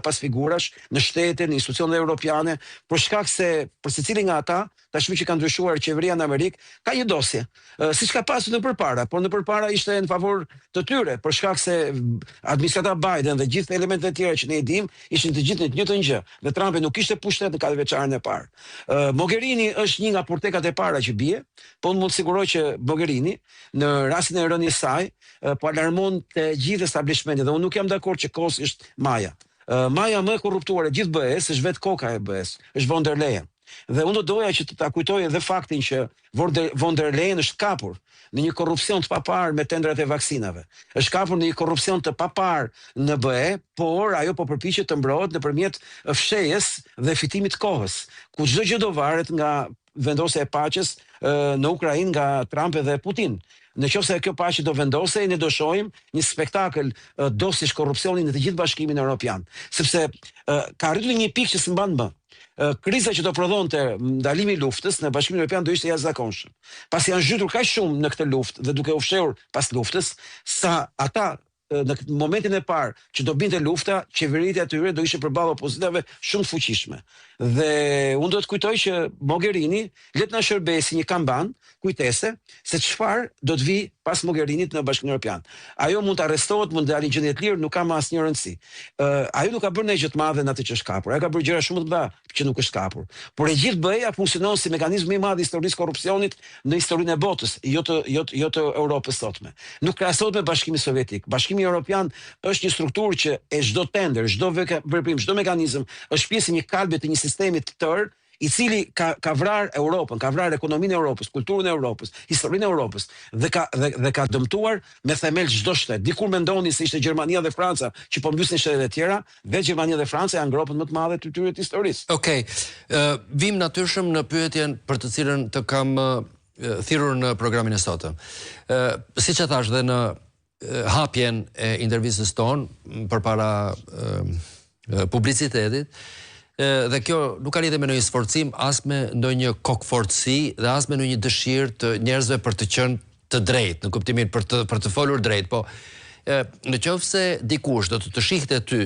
pas figurash në shtete, në institucionet europiane, për shkak se për secilin nga ata, tashmë që kanë ndryshuar qeveria në Amerikë, ka një dosje. Siç ka pasur në përpara, por në përpara ishte në favor të tyre, për shkak se administrata Biden dhe gjithë elementet e tjera që ne i dim, ishin të gjithë në të njëjtën gjë. Dhe Trumpi nuk kishte pushtet në 4 vjeçarin e parë. Mogherini është një nga portekat e para që bie, po unë mund të siguroj që Mogherini në rastin e rënies saj po alarmon të gjithë establishmentin dhe unë nuk jam dakord që Kosi është Maja. Maja më e korruptuar e gjithë BE-s është vetë koka e BE-s, është von der Leyen. Dhe unë do doja që të ta kujtoj edhe faktin që von der Leyen është kapur në një korrupsion të papar me tendrat e vaksinave. Është kapur në një korrupsion të papar në BE, por ajo po përpiqet të mbrohet nëpërmjet fshehjes dhe fitimit të kohës, ku çdo gjë do varet nga vendosja e paqes në Ukrainë nga Trump dhe Putin. Në qoftë se kjo paqe do vendosej, ne do shohim një spektakël dosjesh korrupsioni në të gjithë bashkimin evropian, sepse ka arritur një pikë që s'mban më. Kriza që do prodhonte ndalimi i luftës në Bashkimin Evropian do ishte jashtëzakonshëm. Pasi janë zhytur kaq shumë në këtë luftë dhe duke u fshehur pas luftës, sa ata në momentin e parë që do binte lufta, qeveritë e tyre do ishin përballë opozitave shumë të fuqishme. Dhe unë do të kujtoj që Mogherini le të na shërbesi një kamban kujtese se çfarë do të vi pas Mogherinit në Bashkimin Evropian. Ajo mund të arrestohet, mund të dalë në gjendje të lirë, nuk ka më asnjë rëndësi. Ajo nuk ka bërë ndonjë gjë të madhe në atë që është kapur. Ajo ka bërë gjëra shumë të mëdha që nuk është kapur. Por e gjithë BE-ja funksionon si mekanizmi i madh i historisë korrupsionit në historinë e botës, jo të Europës sotme. Nuk krahasohet me Bashkimin Sovjetik. Bashkimi Evropian është një strukturë që e çdo tender, çdo veprim, çdo mekanizëm është pjesë e një kalbe të një sistemi të tërë i cili ka vrarë Europën, ka vrarë ekonominë e Europës, kulturën e Europës, historinë e Europës dhe ka dëmtuar me themel çdo shtet. Dikur mendoni se ishte Gjermania dhe Franca që po mbysnin shtetet e tjera, vetë Gjermania dhe Franca janë gropën më të madhe të tyre të historisë. Okej. Vim natyrshëm në pyetjen për të cilën të kam thirrur në programin e sotëm. Siç e thash dhe në hapjen e intervistës tonë përpara publicitetit, dhe kjo nuk ka lidhje me ndonjë sforcim, as me ndonjë kokfortësi dhe as me ndonjë dëshirë të njerëzve për të qenë të drejtë, në kuptimin për të folur drejt, po në qoftë se dikush do të shihte ty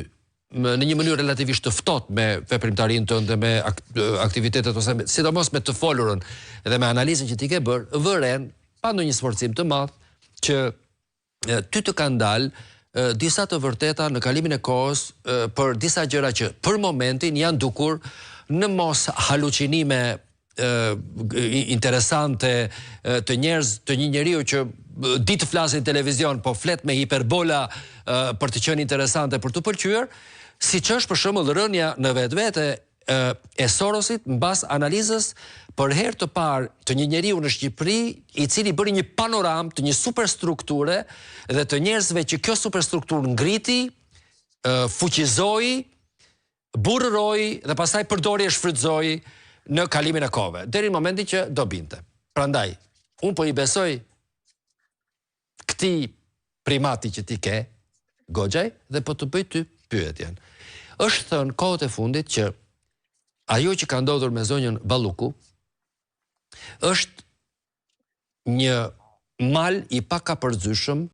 në një mënyrë relativisht të ftohtë me veprimtarinë tënde, me aktivitetet ose sidomos me të folurën dhe me analizën që ti ke bërë, vëren pa ndonjë sforcim të madh që ty të kanë dalë disa të vërteta në kalimin e kohës për disa gjëra që për momentin janë dukur në mos halucinime interesante të njerëz, të një njeriu që ditë flasë në televizion, po flet me hiperbola për të qenë interesante për të pëlqyer, siç është për shembull rënja në vetvete e Sorosit mbas analizës për herë të parë të një njeriu në Shqipëri i cili bëri një panoram të një superstrukture dhe të njerëzve që kjo superstrukturë ngriti, fuqizoi, burrëroi dhe pastaj përdori e shfrytëzoi në kalimin e kohëve, deri në momentin që do binte. Prandaj, unë po i besoj këtij primati që ti ke, Goxhaj, dhe po të bëj ty pyetjen. Është thënë kohët e fundit që ajo që ka ndodhur me zonjën Balluku është një mal i pakapërcyeshëm